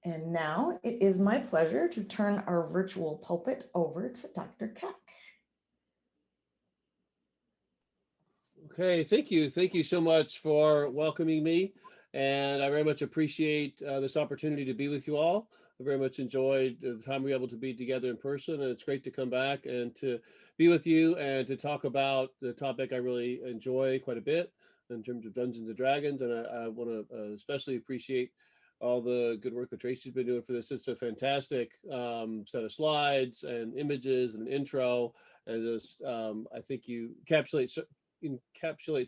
And now it is my pleasure to turn our virtual pulpit over to Dr. Keck. Okay, thank you. Thank you so much for welcoming me. And I very much appreciate this opportunity to be with you all. I very much enjoyed the time we were able to be together in person. And it's great to come back and to be with you and to talk about the topic I really enjoy quite a bit in terms of Dungeons and Dragons. And I want to especially appreciate all the good work that Tracy's been doing for this. It's a fantastic set of slides and images and intro. And just, I think you encapsulate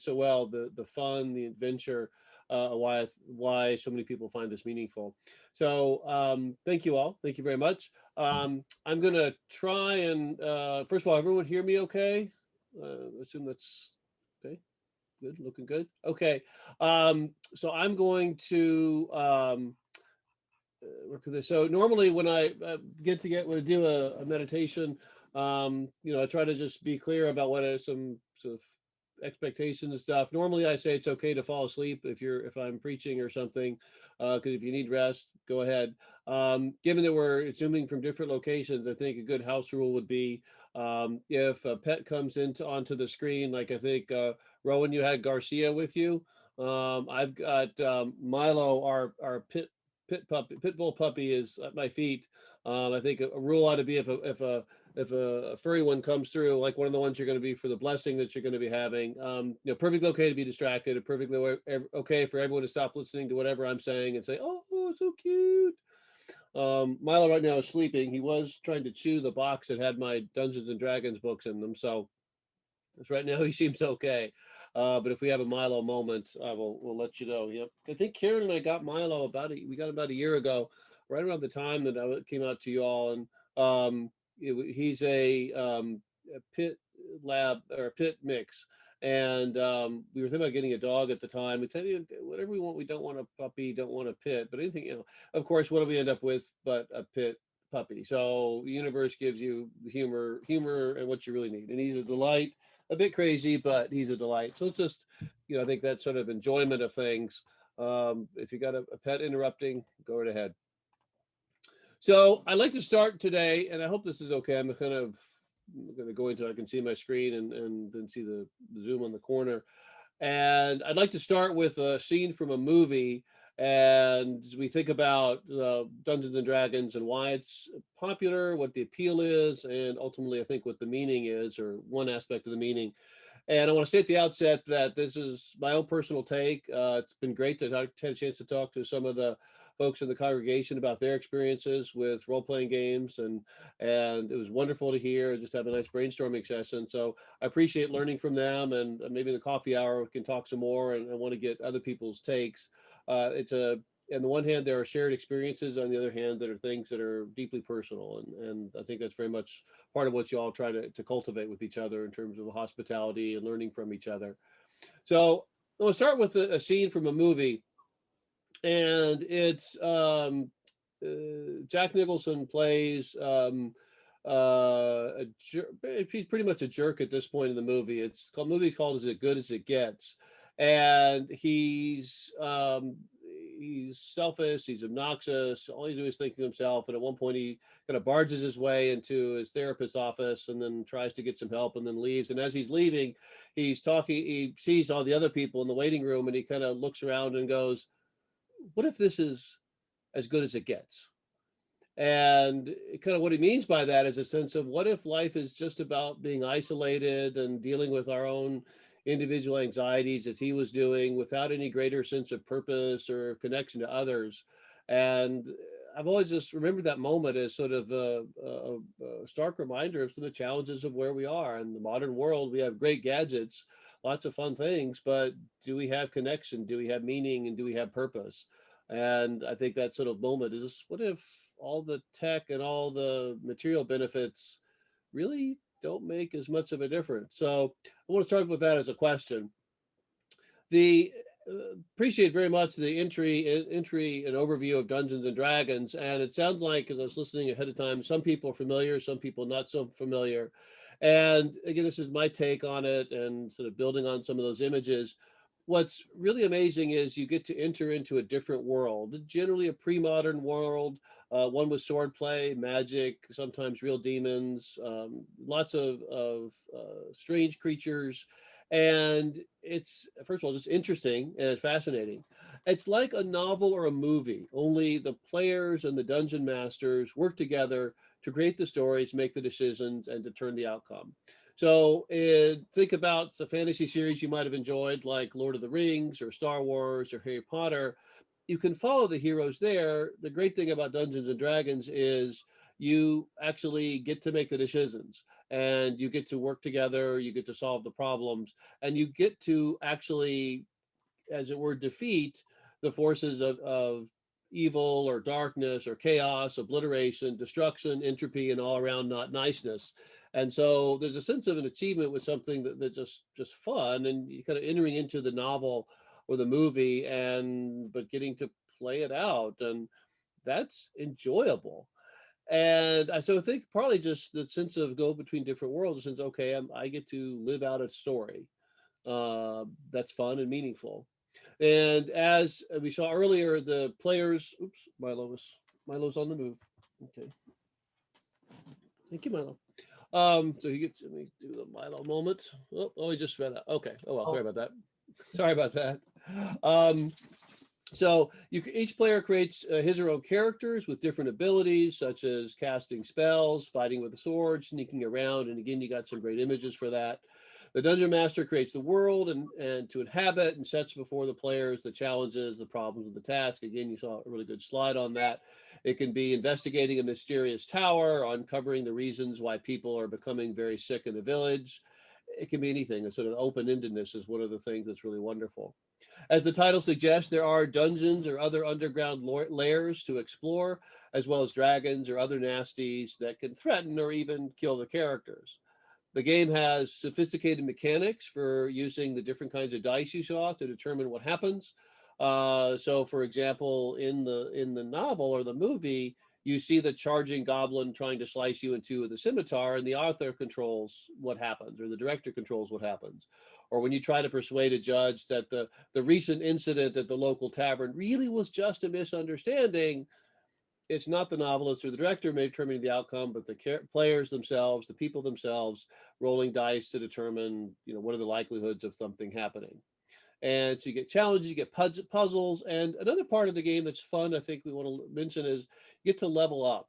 so well the fun, the adventure, why so many people find this meaningful. So thank you all. Thank you very much. I'm gonna try and first of all, everyone hear me okay? Assume that's okay. Good, looking good. Okay. So I'm going to work with this. So normally when I when I do a meditation, I try to just be clear about what are some sort of expectations and stuff. Normally I say it's okay to fall asleep if I'm preaching or something, because if you need rest, go ahead. Given that we're zooming from different locations, I think a good house rule would be if a pet comes into onto the screen, like I think Rowan, you had Garcia with you. I've got Milo, our pit bull puppy is at my feet. I think a rule ought to be if a furry one comes through, like one of the ones you're going to be for the blessing that you're going to be having, perfectly okay to be distracted, and perfectly okay for everyone to stop listening to whatever I'm saying and say, "Oh, so cute." Milo right now is sleeping. He was trying to chew the box that had my Dungeons and Dragons books in them, so right now he seems okay. But if we have a Milo moment, we'll let you know. Yep. I think Karen and I got Milo we got about a year ago, right around the time that I came out to you all. And he's a pit lab or a pit mix. And we were thinking about getting a dog at the time. We tell you whatever we want. We don't want a puppy, don't want a pit, but anything, of course, what do we end up with but a pit puppy? So the universe gives you the humor and what you really need. And he's a delight, a bit crazy, but he's a delight. So it's just, I think that sort of enjoyment of things. If you got a pet interrupting, go right ahead. So I'd like to start today, and I hope this is okay. I'm going to go into, I can see my screen and then see the Zoom on the corner. And I'd like to start with a scene from a movie. And we think about Dungeons and Dragons and why it's popular, what the appeal is, and ultimately, I think what the meaning is, or one aspect of the meaning. And I want to say at the outset that this is my own personal take. It's been great to had a chance to talk to some of the folks in the congregation about their experiences with role-playing games, and it was wonderful to hear. Just have a nice brainstorming session. So I appreciate learning from them, and maybe in the coffee hour we can talk some more. And I want to get other people's takes. It's a On the one hand, there are shared experiences. On the other hand, that are things that are deeply personal, and I think that's very much part of what you all try to cultivate with each other in terms of hospitality and learning from each other. So I want to start with a scene from a movie, and it's Jack Nicholson plays he's pretty much a jerk at this point in the movie. Movie's called "Is It Good as It Gets," and he's selfish, he's obnoxious, all he does is think to himself. And at one point he kind of barges his way into his therapist's office and then tries to get some help and then leaves. And as he's leaving, he sees all the other people in the waiting room, and he kind of looks around and goes, what if this is as good as it gets? And kind of what he means by that is a sense of, what if life is just about being isolated and dealing with our own individual anxieties, as he was doing, without any greater sense of purpose or connection to others. And I've always just remembered that moment as sort of a stark reminder of some of the challenges of where we are in the modern world. We have great gadgets, lots of fun things, but do we have connection? Do we have meaning? And do we have purpose? And I think that sort of moment is, what if all the tech and all the material benefits really don't make as much of a difference? So I want to start with that as a question. The Appreciate very much the entry and overview of Dungeons and Dragons, and it sounds like, as I was listening ahead of time, some people are familiar, some people not so familiar. And again, this is my take on it, and sort of building on some of those images. what's really amazing is you get to enter into a different world, generally a pre-modern world, one with swordplay, magic, sometimes real demons, lots of strange creatures. And it's, first of all, just interesting and fascinating. It's like a novel or a movie, only the players and the dungeon masters work together to create the stories, make the decisions, and determine the outcome. So think about the fantasy series you might have enjoyed, like Lord of the Rings or Star Wars or Harry Potter. You can follow the heroes there. The great thing about Dungeons and Dragons is you actually get to make the decisions, and you get to work together, you get to solve the problems, and you get to actually, as it were, defeat the forces of evil or darkness or chaos, obliteration, destruction, entropy, and all around not niceness. And so there's a sense of an achievement with something that just fun, and you kind of entering into the novel or the movie, and but getting to play it out, and that's enjoyable. And I so think probably just the sense of go between different worlds, since okay, I get to live out a story that's fun and meaningful. And as we saw earlier, the players, oops, Milo's on the move. Okay. Thank you, Milo. So you get, let me do the Milo moment. Oh, he just read out. Okay. Oh, well, sorry about that. Sorry about that. Um, so each player creates his or her own characters with different abilities, such as casting spells, fighting with a sword, sneaking around. And again, you got some great images for that. The dungeon master creates the world and to inhabit, and sets before the players the challenges, the problems of the task. Again, you saw a really good slide on that. It can be investigating a mysterious tower, uncovering the reasons why people are becoming very sick in a village. It can be anything. A sort of open-endedness is one of the things that's really wonderful. As the title suggests, there are dungeons or other underground layers to explore, as well as dragons or other nasties that can threaten or even kill the characters. The game has sophisticated mechanics for using the different kinds of dice you saw to determine what happens. So, for example, in the novel or the movie, you see the charging goblin trying to slice you in two with a scimitar, and the author controls what happens, or the director controls what happens. Or when you try to persuade a judge that the recent incident at the local tavern really was just a misunderstanding, it's not the novelist or the director determining the outcome, but the players themselves, the people themselves, rolling dice to determine, what are the likelihoods of something happening. And so you get challenges, you get puzzles, and another part of the game that's fun, I think we want to mention, is you get to level up.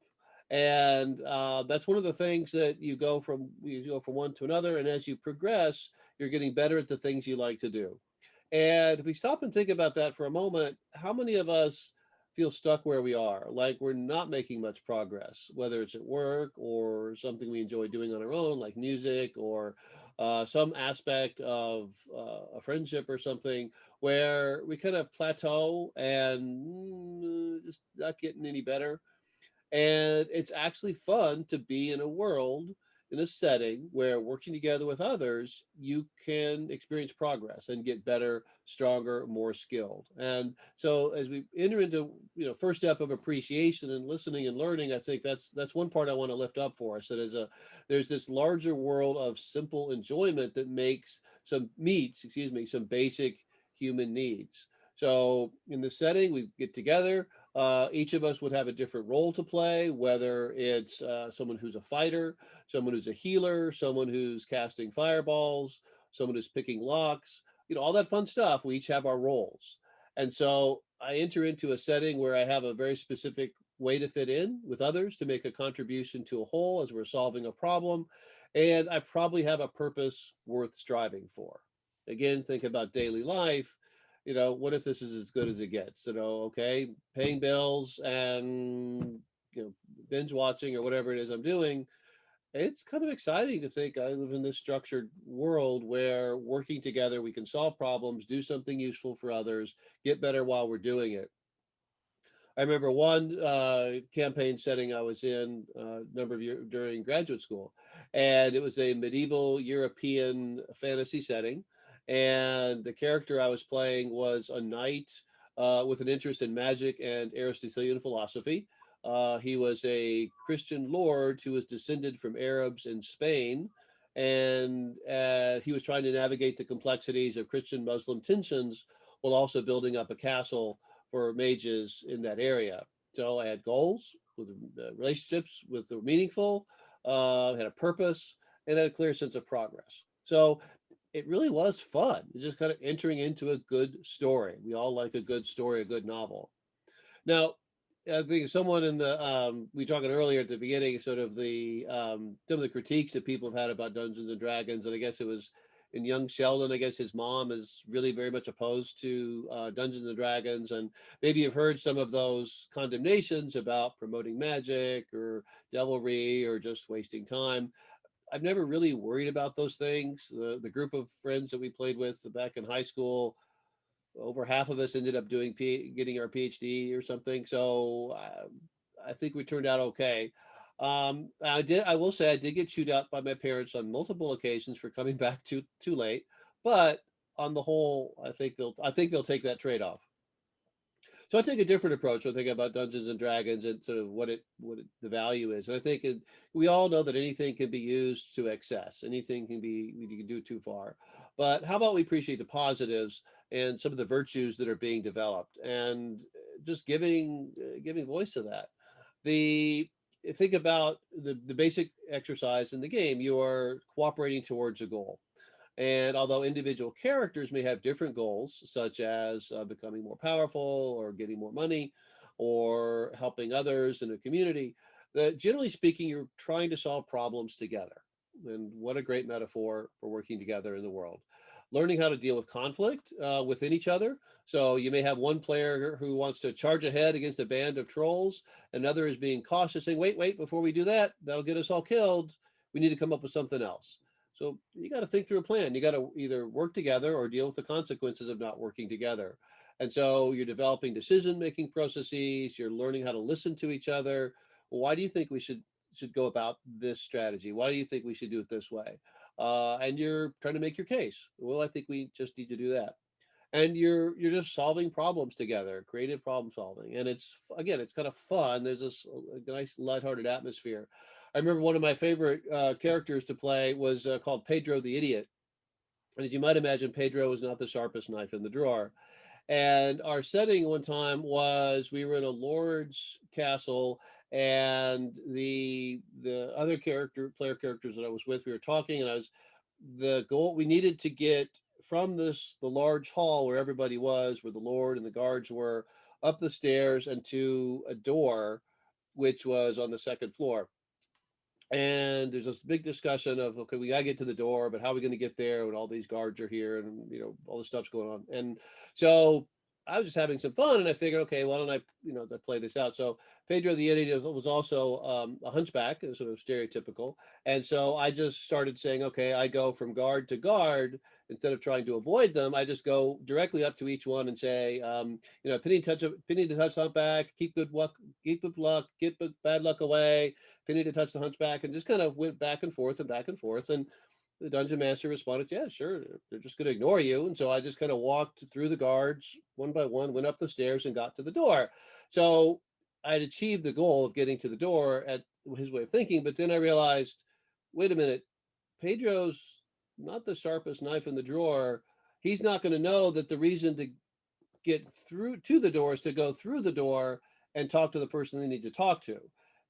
And that's one of the things that you go from one to another, and as you progress, you're getting better at the things you like to do. And if we stop and think about that for a moment, how many of us feel stuck where we are, like we're not making much progress, whether it's at work or something we enjoy doing on our own, like music, or some aspect of a friendship or something, where we kind of plateau and just not getting any better. And it's actually fun to be in a world, in a setting where working together with others, you can experience progress and get better, stronger, more skilled. And so as we enter into, first step of appreciation and listening and learning, I think that's one part I want to lift up for us. That is there's this larger world of simple enjoyment that meets some basic human needs. So in the setting, we get together. Each of us would have a different role to play, whether it's someone who's a fighter, someone who's a healer, someone who's casting fireballs, someone who's picking locks, all that fun stuff. We each have our roles. And so I enter into a setting where I have a very specific way to fit in with others to make a contribution to a whole as we're solving a problem. And I probably have a purpose worth striving for. Again, think about daily life. What if this is as good as it gets? Okay, paying bills and binge watching or whatever it is I'm doing. It's kind of exciting to think I live in this structured world where working together we can solve problems, do something useful for others, get better while we're doing it. I remember one campaign setting I was in a number of years during graduate school, and it was a medieval European fantasy setting. And the character I was playing was a knight with an interest in magic and Aristotelian philosophy. He was a Christian lord who was descended from Arabs in Spain, And he was trying to navigate the complexities of Christian-Muslim tensions while also building up a castle for mages in that area. So I had goals with relationships with the meaningful, had a purpose, and had a clear sense of progress. So it really was fun. It's just kind of entering into a good story. We all like a good story, a good novel. Now, I think someone in the we were talking earlier at the beginning, sort of the some of the critiques that people have had about Dungeons and Dragons, and I guess it was in young Sheldon. I guess his mom is really very much opposed to Dungeons and Dragons, and maybe you've heard some of those condemnations about promoting magic or devilry or just wasting time. I've never really worried about those things. The group of friends that we played with back in high school, over half of us ended up getting our PhD or something. So I think we turned out okay. I will say I did get chewed out by my parents on multiple occasions for coming back too late, but on the whole, I think they'll take that trade off. So I take a different approach when I think about Dungeons and Dragons and sort of the value is. And I think we all know that anything can be used to excess. Anything can be, you can do too far. But how about we appreciate the positives and some of the virtues that are being developed, and just giving voice to that. The Think about the basic exercise in the game. You are cooperating towards a goal. And although individual characters may have different goals, such as becoming more powerful or getting more money or helping others in a community, that generally speaking, you're trying to solve problems together. And what a great metaphor for working together in the world. Learning how to deal with conflict within each other. So you may have one player who wants to charge ahead against a band of trolls. Another is being cautious, saying, wait, before we do that, that'll get us all killed. We need to come up with something else. So you got to think through a plan. You got to either work together or deal with the consequences of not working together. And so you're developing decision-making processes. You're learning how to listen to each other. Well, why do you think we should go about this strategy? Why do you think we should do it this way? And you're trying to make your case. Well, I think we just need to do that. And you're just solving problems together, creative problem solving. And it's kind of fun. There's this nice lighthearted atmosphere. I remember one of my favorite characters to play was called Pedro the Idiot. And as you might imagine, Pedro was not the sharpest knife in the drawer. And our setting one time was we were in a lord's castle, and the other player characters that I was with, we were talking, and the goal we needed to get from the large hall where everybody was, where the lord and the guards were, up the stairs and to a door which was on the second floor. And there's this big discussion of, okay, we gotta get to the door, but how are we going to get there when all these guards are here and all this stuff's going on? And so I was just having some fun, and I figured, okay, why don't I play this out? So Pedro the Idiot was also a hunchback, sort of stereotypical, and so I just started saying, okay, I go from guard to guard. Instead of trying to avoid them, I just go directly up to each one and say, penny to touch humpback, keep good luck, get bad luck away, penny to touch the hunchback, and just kind of went back and forth and back and forth. And the dungeon master responded, yeah, sure, they're just going to ignore you. And so I just kind of walked through the guards one by one, went up the stairs and got to the door. So I'd achieved the goal of getting to the door at his way of thinking. But then I realized, wait a minute, Pedro's not the sharpest knife in the drawer. He's not going to know that the reason to get through to the door is to go through the door and talk to the person they need to talk to.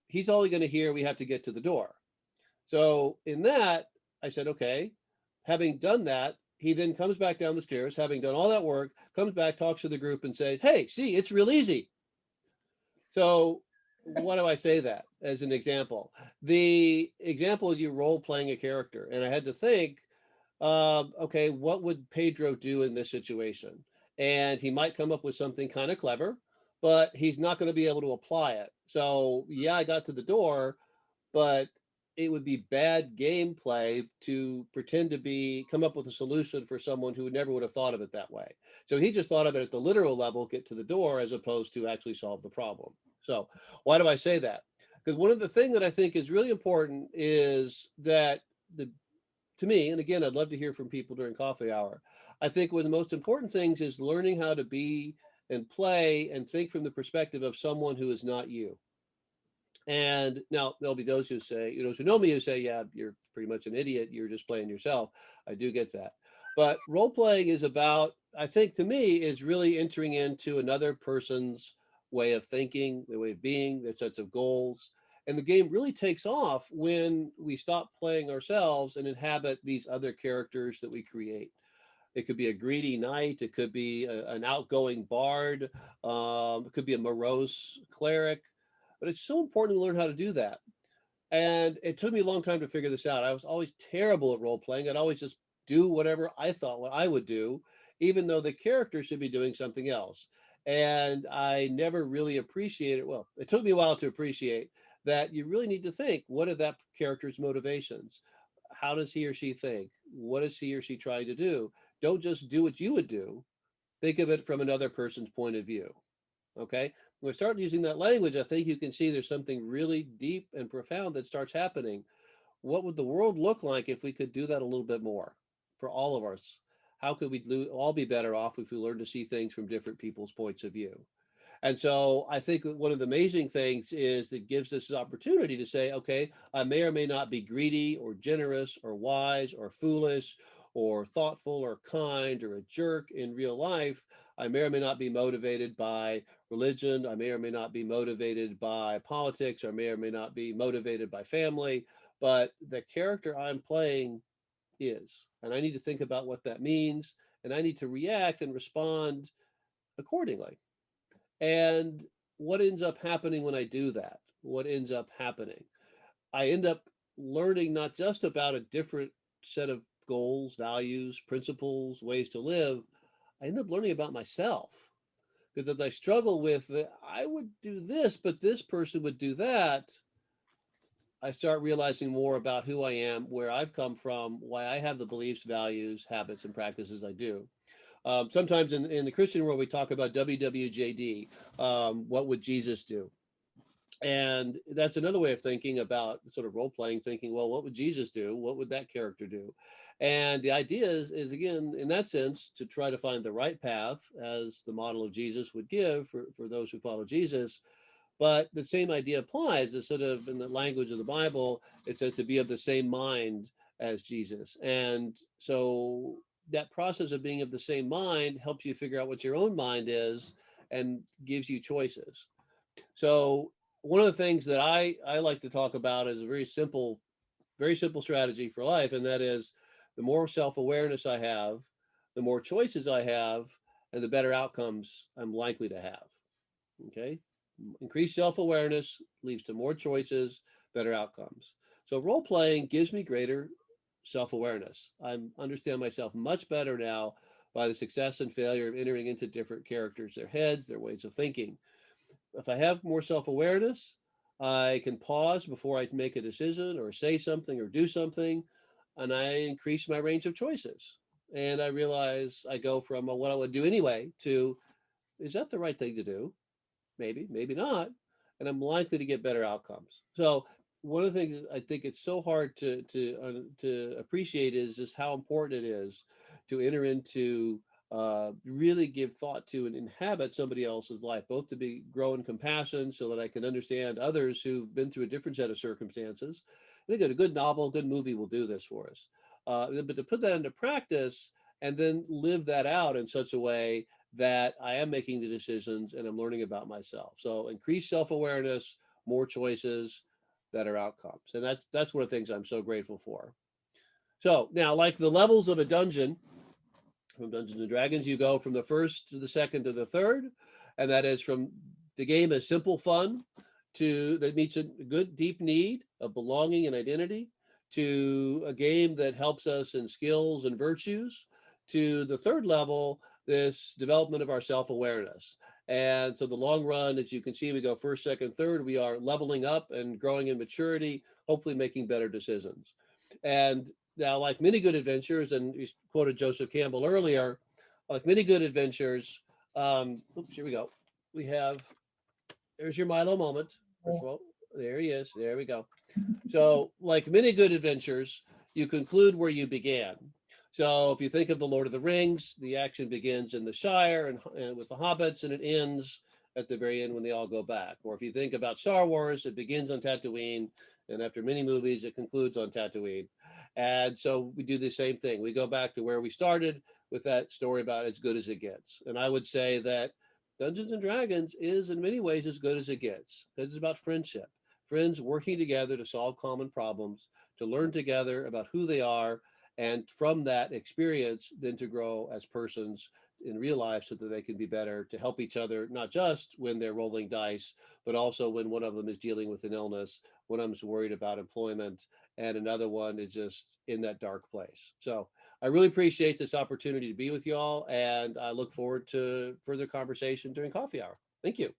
He's only going to hear we have to get to the door. So in that, I said, okay, having done that, he then comes back down the stairs, having done all that work, comes back, talks to the group and says, hey, see, it's real easy. So why do I say that as an example? The example is you role playing a character. And I had to think, okay, what would Pedro do in this situation? And he might come up with something kind of clever, but he's not going to be able to apply it. So yeah, I got to the door, but it would be bad gameplay to pretend to come up with a solution for someone who never would have thought of it that way. So he just thought of it at the literal level, get to the door, as opposed to actually solve the problem. So why do I say that? Because one of the things that I think is really important is that to me, and again, I'd love to hear from people during coffee hour, I think one of the most important things is learning how to be and play and think from the perspective of someone who is not you. And now there'll be those who say, those who know me who say, yeah, you're pretty much an idiot. You're just playing yourself. I do get that. But role playing is about, I think to me, is really entering into another person's way of thinking, their way of being, their sets of goals. And the game really takes off when we stop playing ourselves and inhabit these other characters that we create. It could be a greedy knight. It could be an outgoing bard. It could be a morose cleric. But it's so important to learn how to do that. And it took me a long time to figure this out. I was always terrible at role playing. I'd always just do whatever I thought what I would do, even though the character should be doing something else. And I never really appreciated, well, it took me a while to appreciate that you really need to think, what are that character's motivations? How does he or she think? What is he or she trying to do? Don't just do what you would do. Think of it from another person's point of view. Okay. When we start using that language, I think you can see there's something really deep and profound that starts happening. What would the world look like if we could do that a little bit more for all of us? How could we all be better off if we learn to see things from different people's points of view? And so I think that one of the amazing things is that gives us an opportunity to say, okay, I may or may not be greedy or generous or wise or foolish or thoughtful or kind or a jerk in real life. I may or may not be motivated by religion. I may or may not be motivated by politics. I may or may not be motivated by family. But the character I'm playing is. And I need to think about what that means. And I need to react and respond accordingly. And what ends up happening when I do that? What ends up happening? I end up learning not just about a different set of goals, values, principles, ways to live. I end up learning about myself. Because if I struggle with, I would do this, but this person would do that, I start realizing more about who I am, where I've come from, why I have the beliefs, values, habits, and practices I do. Sometimes in the Christian world, we talk about WWJD. What would Jesus do? And that's another way of thinking about sort of role playing, thinking, well, what would Jesus do? What would that character do? And the idea is again, in that sense, to try to find the right path as the model of Jesus would give for those who follow Jesus. But the same idea applies, is sort of in the language of the Bible, it says to be of the same mind as Jesus. And so that process of being of the same mind helps you figure out what your own mind is and gives you choices. So one of the things that I like to talk about is a very simple strategy for life. And that is the more self-awareness I have, the more choices I have, and the better outcomes I'm likely to have. Okay. Increased self-awareness leads to more choices, better outcomes. So role playing gives me greater self-awareness. I understand myself much better now by the success and failure of entering into different characters, their heads, their ways of thinking. If I have more self-awareness, I can pause before I make a decision or say something or do something, and I increase my range of choices. And I realize I go from what I would do anyway to, is that the right thing to do? Maybe, maybe not. And I'm likely to get better outcomes. So one of the things I think it's so hard to appreciate is just how important it is to enter into really give thought to and inhabit somebody else's life, both to be grow in compassion so that I can understand others who've been through a different set of circumstances. I think a good novel, a good movie will do this for us. But to put that into practice and then live that out in such a way that I am making the decisions and I'm learning about myself. So increased self-awareness, more choices, better outcomes. And that's one of the things I'm so grateful for. So now, like the levels of a dungeon, from Dungeons and Dragons, you go from the first to the second to the third, and that is from the game is simple fun to that meets a good deep need of belonging and identity, to a game that helps us in skills and virtues, to the third level, this development of our self-awareness. And so the long run, as you can see, we go first, second, third, we are leveling up and growing in maturity, hopefully making better decisions. And now, like many good adventures, and you quoted Joseph Campbell earlier, like many good adventures, oops, here we go. We have, there's your Milo moment. First of all, there he is. There we go. So, like many good adventures, you conclude where you began. So, if you think of the Lord of the Rings, the action begins in the Shire and with the hobbits, and it ends at the very end when they all go back. Or if you think about Star Wars, it begins on Tatooine, and after many movies, it concludes on Tatooine. And so we do the same thing. We go back to where we started with that story about as good as it gets. And I would say that Dungeons and Dragons is in many ways as good as it gets. It's about friendship, friends working together to solve common problems, to learn together about who they are, and from that experience, then to grow as persons in real life so that they can be better to help each other, not just when they're rolling dice, but also when one of them is dealing with an illness, one of them is worried about employment, and another one is just in that dark place. So I really appreciate this opportunity to be with you all, and I look forward to further conversation during coffee hour. Thank you.